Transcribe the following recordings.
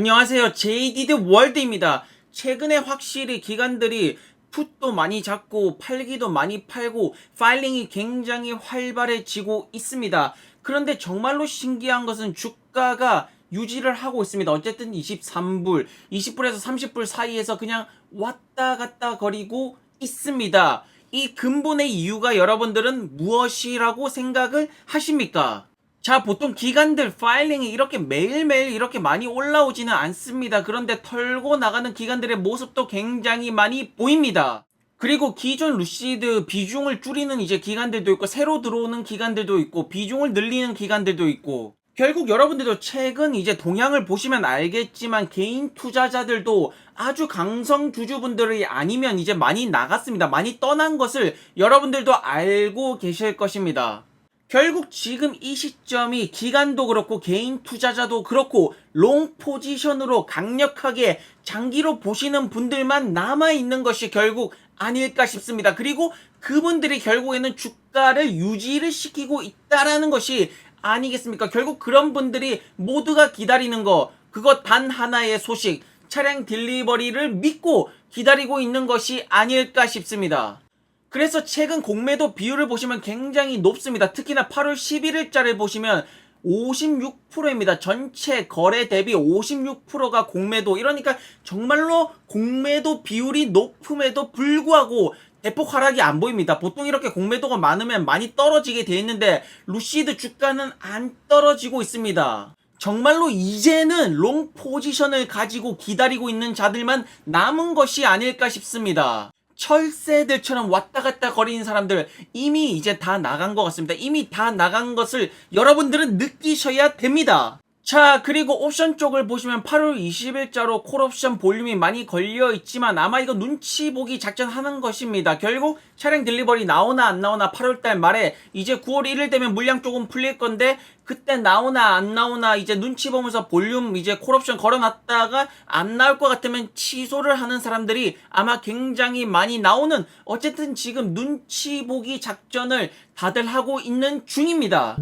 안녕하세요. JDD 월드입니다. 최근에 확실히 기관들이 풋도 많이 잡고 팔기도 많이 팔고 파일링이 굉장히 활발해지고 있습니다. 그런데 정말로 신기한 것은 주가가 유지를 하고 있습니다. 어쨌든 23불, 20불에서 30불 사이에서 그냥 왔다 갔다 거리고 있습니다. 이 근본의 이유가 여러분들은 무엇이라고 생각을 하십니까? 자, 보통 기관들 파일링이 이렇게 매일매일 이렇게 많이 올라오지는 않습니다. 그런데 털고 나가는 기관들의 모습도 굉장히 많이 보입니다. 그리고 기존 루시드 비중을 줄이는 이제 기관들도 있고, 새로 들어오는 기관들도 있고, 비중을 늘리는 기관들도 있고, 결국 여러분들도 최근 이제 동향을 보시면 알겠지만 개인 투자자들도 아주 강성 주주분들이 아니면 이제 많이 나갔습니다. 많이 떠난 것을 여러분들도 알고 계실 것입니다. 결국 지금 이 시점이 기관도 그렇고 개인 투자자도 그렇고 롱 포지션으로 강력하게 장기로 보시는 분들만 남아있는 것이 결국 아닐까 싶습니다. 그리고 그분들이 결국에는 주가를 유지를 시키고 있다라는 것이 아니겠습니까? 결국 그런 분들이 모두가 기다리는 거, 그것 단 하나의 소식, 차량 딜리버리를 믿고 기다리고 있는 것이 아닐까 싶습니다. 그래서 최근 공매도 비율을 보시면 굉장히 높습니다. 특히나 8월 11일자를 보시면 56%입니다. 전체 거래 대비 56%가 공매도. 이러니까 정말로 공매도 비율이 높음에도 불구하고 대폭 하락이 안 보입니다. 보통 이렇게 공매도가 많으면 많이 떨어지게 돼 있는데 루시드 주가는 안 떨어지고 있습니다. 정말로 이제는 롱 포지션을 가지고 기다리고 있는 자들만 남은 것이 아닐까 싶습니다. 철새들처럼 왔다 갔다 거리는 사람들 이미 이제 다 나간 것 같습니다. 이미 다 나간 것을 여러분들은 느끼셔야 됩니다. 자, 그리고 옵션 쪽을 보시면 8월 20일자로 콜옵션 볼륨이 많이 걸려있지만 아마 이거 눈치 보기 작전하는 것입니다. 결국 차량 딜리버리 나오나 안 나오나 8월달 말에 이제 9월 1일 되면 물량 조금 풀릴 건데 그때 나오나 안 나오나 이제 눈치 보면서 볼륨 이제 콜옵션 걸어놨다가 안 나올 것 같으면 취소를 하는 사람들이 아마 굉장히 많이 나오는, 어쨌든 지금 눈치 보기 작전을 다들 하고 있는 중입니다.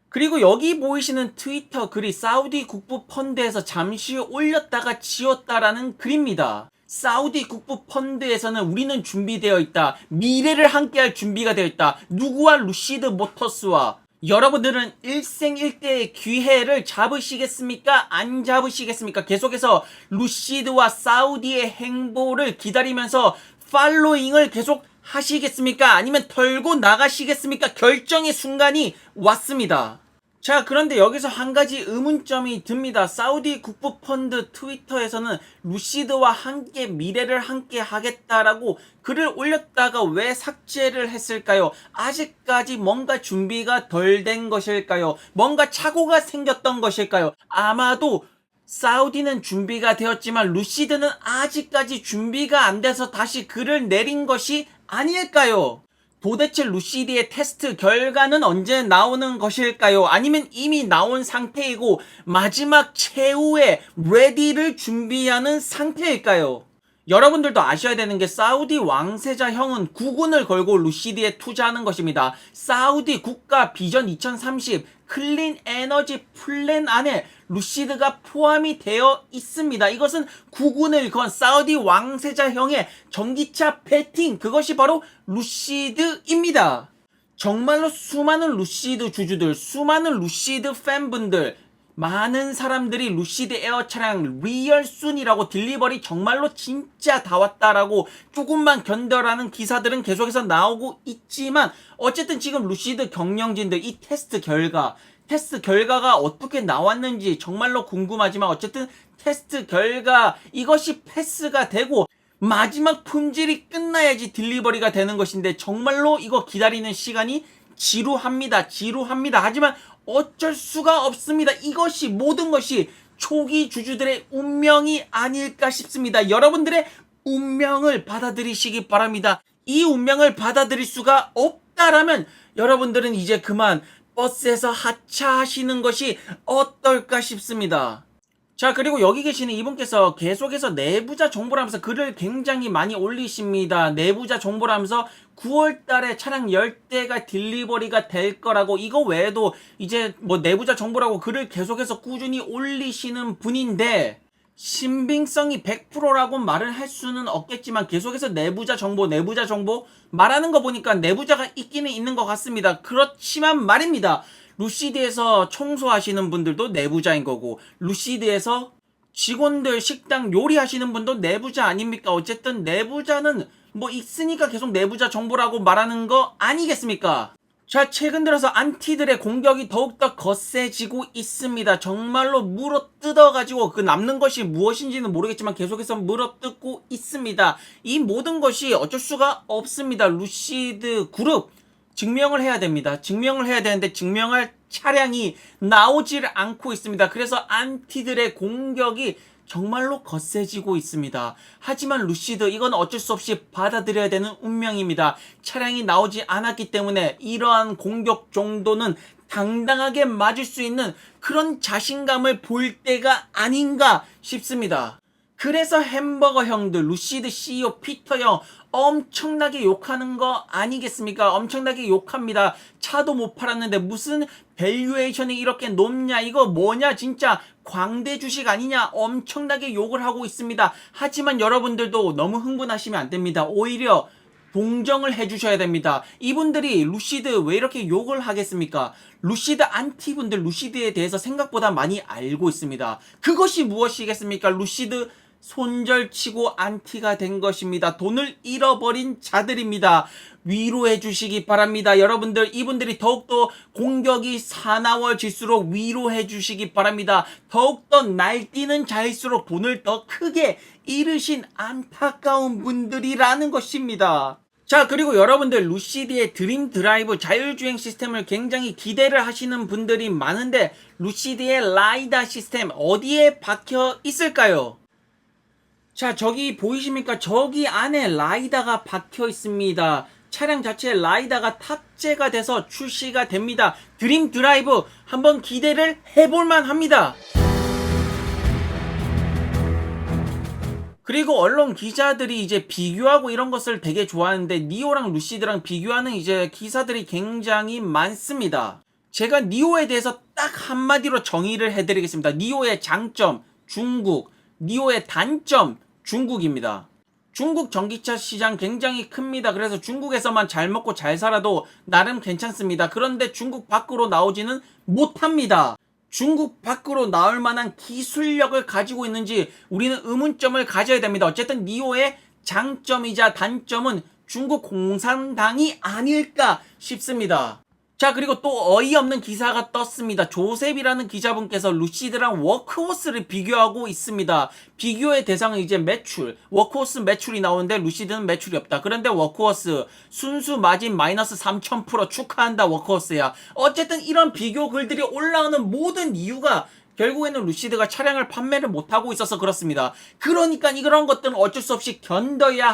그리고 여기 보이시는 트위터 글이 사우디 국부 펀드에서 잠시 올렸다가 지웠다라는 글입니다. 사우디 국부 펀드에서는 우리는 준비되어 있다. 미래를 함께할 준비가 되어 있다. 누구와? 루시드 모터스와. 여러분들은 일생일대의 기회를 잡으시겠습니까? 안 잡으시겠습니까? 계속해서 루시드와 사우디의 행보를 기다리면서 팔로잉을 계속 하시겠습니까? 아니면 털고 나가시겠습니까? 결정의 순간이 왔습니다. 자, 그런데 여기서 한 가지 의문점이 듭니다. 사우디 국부펀드 트위터에서는 루시드와 함께 미래를 함께 하겠다라고 글을 올렸다가 왜 삭제를 했을까요? 아직까지 뭔가 준비가 덜 된 것일까요? 뭔가 착오가 생겼던 것일까요? 아마도 사우디는 준비가 되었지만 루시드는 아직까지 준비가 안 돼서 다시 글을 내린 것이 아닐까요? 도대체 루시드의 테스트 결과는 언제 나오는 것일까요? 아니면 이미 나온 상태이고 마지막 최후의 레디를 준비하는 상태일까요? 여러분들도 아셔야 되는 게 사우디 왕세자 형은 국운을 걸고 루시드에 투자하는 것입니다. 사우디 국가 비전 2030 클린 에너지 플랜 안에 루시드가 포함이 되어 있습니다. 이것은 국운을 건 사우디 왕세자 형의 전기차 베팅, 그것이 바로 루시드입니다. 정말로 수많은 루시드 주주들, 수많은 루시드 팬분들, 많은 사람들이 루시드 에어 차량 리얼 순이라고 딜리버리 정말로 진짜 다 왔다라고 조금만 견뎌라는 기사들은 계속해서 나오고 있지만, 어쨌든 지금 루시드 경영진들 이 테스트 결과가 어떻게 나왔는지 정말로 궁금하지만, 어쨌든 테스트 결과 이것이 패스가 되고 마지막 품질이 끝나야지 딜리버리가 되는 것인데 정말로 이거 기다리는 시간이 지루합니다. 하지만 어쩔 수가 없습니다. 이것이 모든 것이 초기 주주들의 운명이 아닐까 싶습니다. 여러분들의 운명을 받아들이시기 바랍니다. 이 운명을 받아들일 수가 없다라면 여러분들은 이제 그만 버스에서 하차하시는 것이 어떨까 싶습니다. 자, 그리고 여기 계시는 이분께서 계속해서 내부자 정보라면서 글을 굉장히 많이 올리십니다. 내부자 정보라면서 9월 달에 차량 10대가 딜리버리가 될 거라고, 이거 외에도 이제 뭐 내부자 정보라고 글을 계속해서 꾸준히 올리시는 분인데, 신빙성이 100%라고 말을 할 수는 없겠지만 계속해서 내부자 정보 말하는 거 보니까 내부자가 있기는 있는 것 같습니다. 그렇지만 말입니다. 루시드에서 청소하시는 분들도 내부자인 거고, 루시드에서 직원들 식당 요리하시는 분도 내부자 아닙니까? 어쨌든 내부자는 뭐 있으니까 계속 내부자 정보라고 말하는 거 아니겠습니까? 자, 최근 들어서 안티들의 공격이 더욱더 거세지고 있습니다. 정말로 물어뜯어가지고 그 남는 것이 무엇인지는 모르겠지만 계속해서 물어뜯고 있습니다. 이 모든 것이 어쩔 수가 없습니다. 루시드 그룹 증명을 해야 됩니다. 증명을 해야 되는데 증명할 차량이 나오질 않고 있습니다. 그래서 안티들의 공격이 정말로 거세지고 있습니다. 하지만 루시드, 이건 어쩔 수 없이 받아들여야 되는 운명입니다. 차량이 나오지 않았기 때문에 이러한 공격 정도는 당당하게 맞을 수 있는 그런 자신감을 볼 때가 아닌가 싶습니다. 그래서 햄버거 형들, 루시드 CEO 피터 형 엄청나게 욕하는 거 아니겠습니까? 엄청나게 욕합니다. 차도 못 팔았는데 무슨 밸류에이션이 이렇게 높냐, 이거 뭐냐, 진짜 광대 주식 아니냐, 엄청나게 욕을 하고 있습니다. 하지만 여러분들도 너무 흥분하시면 안 됩니다. 오히려 동정을 해주셔야 됩니다. 이분들이 루시드 왜 이렇게 욕을 하겠습니까? 루시드 안티분들 루시드에 대해서 생각보다 많이 알고 있습니다. 그것이 무엇이겠습니까? 루시드 손절치고 안티가 된 것입니다. 돈을 잃어버린 자들입니다. 위로해 주시기 바랍니다. 여러분들, 이분들이 더욱더 공격이 사나워질수록 위로해 주시기 바랍니다. 더욱더 날뛰는 자일수록 돈을 더 크게 잃으신 안타까운 분들이라는 것입니다. 자, 그리고 여러분들, 루시드의 드림 드라이브 자율주행 시스템을 굉장히 기대를 하시는 분들이 많은데, 루시드의 라이다 시스템 어디에 박혀 있을까요? 자, 저기 보이십니까? 저기 안에 라이다가 박혀 있습니다. 차량 자체에 라이다가 탑재가 돼서 출시가 됩니다. 드림 드라이브 한번 기대를 해볼만 합니다. 그리고 언론 기자들이 이제 비교하고 이런 것을 되게 좋아하는데, 니오랑 루시드랑 비교하는 이제 기사들이 굉장히 많습니다. 제가 니오에 대해서 딱 한마디로 정의를 해드리겠습니다. 니오의 장점, 중국. 니오의 단점, 중국입니다. 중국 전기차 시장 굉장히 큽니다. 그래서 중국에서만 잘 먹고 잘 살아도 나름 괜찮습니다. 그런데 중국 밖으로 나오지는 못합니다. 중국 밖으로 나올 만한 기술력을 가지고 있는지 우리는 의문점을 가져야 됩니다. 어쨌든 니오의 장점이자 단점은 중국 공산당이 아닐까 싶습니다. 자, 그리고 또 어이없는 기사가 떴습니다. 조셉이라는 기자분께서 루시드랑 워크호스를 비교하고 있습니다. 비교의 대상은 이제 매출, 워크호스 매출이 나오는데 루시드는 매출이 없다. 그런데 워크호스 순수 마진 마이너스 3000% 축하한다, 워크호스야. 어쨌든 이런 비교 글들이 올라오는 모든 이유가 결국에는 루시드가 차량을 판매를 못하고 있어서 그렇습니다. 그러니까 이런 것들은 어쩔 수 없이 견디셔야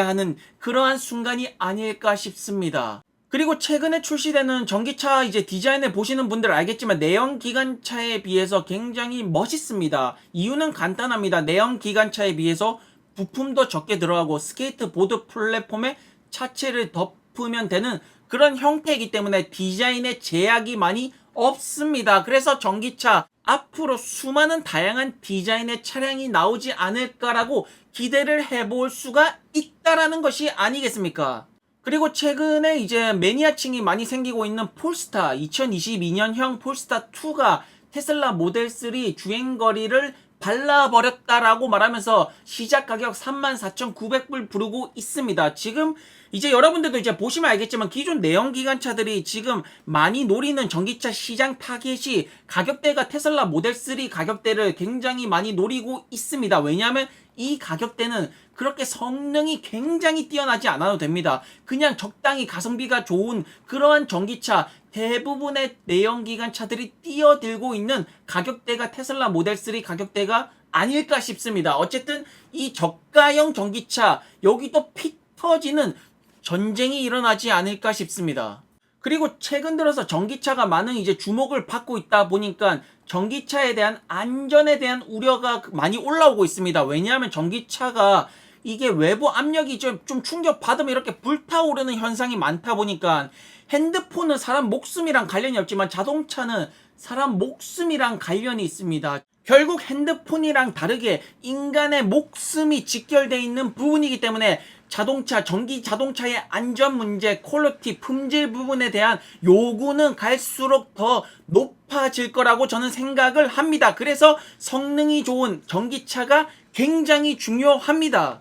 하는 그러한 순간이 아닐까 싶습니다. 그리고 최근에 출시되는 전기차 이제 디자인을 보시는 분들 알겠지만 내연 기관차에 비해서 굉장히 멋있습니다. 이유는 간단합니다. 내연 기관차에 비해서 부품도 적게 들어가고 스케이트보드 플랫폼에 차체를 덮으면 되는 그런 형태이기 때문에 디자인에 제약이 많이 없습니다. 그래서 전기차 앞으로 수많은 다양한 디자인의 차량이 나오지 않을까라고 기대를 해볼 수가 있다라는 것이 아니겠습니까? 그리고 최근에 이제 매니아층이 많이 생기고 있는 폴스타, 2022년형 폴스타2가 테슬라 모델 3 주행거리를 발라버렸다라고 말하면서 시작 가격 34,900불 부르고 있습니다. 지금 이제 여러분들도 이제 보시면 알겠지만 기존 내연기관차들이 지금 많이 노리는 전기차 시장 타겟이 가격대가 테슬라 모델 3 가격대를 굉장히 많이 노리고 있습니다. 왜냐하면 이 가격대는 그렇게 성능이 굉장히 뛰어나지 않아도 됩니다. 그냥 적당히 가성비가 좋은 그러한 전기차, 대부분의 내연기관차들이 뛰어들고 있는 가격대가 테슬라 모델 3 가격대가 아닐까 싶습니다. 어쨌든 이 저가형 전기차, 여기 또 피 터지는 전쟁이 일어나지 않을까 싶습니다. 그리고 최근 들어서 전기차가 많은 이제 주목을 받고 있다 보니까 전기차에 대한 안전에 대한 우려가 많이 올라오고 있습니다. 왜냐하면 전기차가 이게 외부 압력이 좀 충격받으면 이렇게 불타오르는 현상이 많다 보니까 핸드폰은 사람 목숨이랑 관련이 없지만 자동차는 사람 목숨이랑 관련이 있습니다. 결국 핸드폰이랑 다르게 인간의 목숨이 직결되어 있는 부분이기 때문에 자동차, 전기 자동차의 안전 문제, 퀄리티, 품질 부분에 대한 요구는 갈수록 더 높아질 거라고 저는 생각을 합니다. 그래서 성능이 좋은 전기차가 굉장히 중요합니다.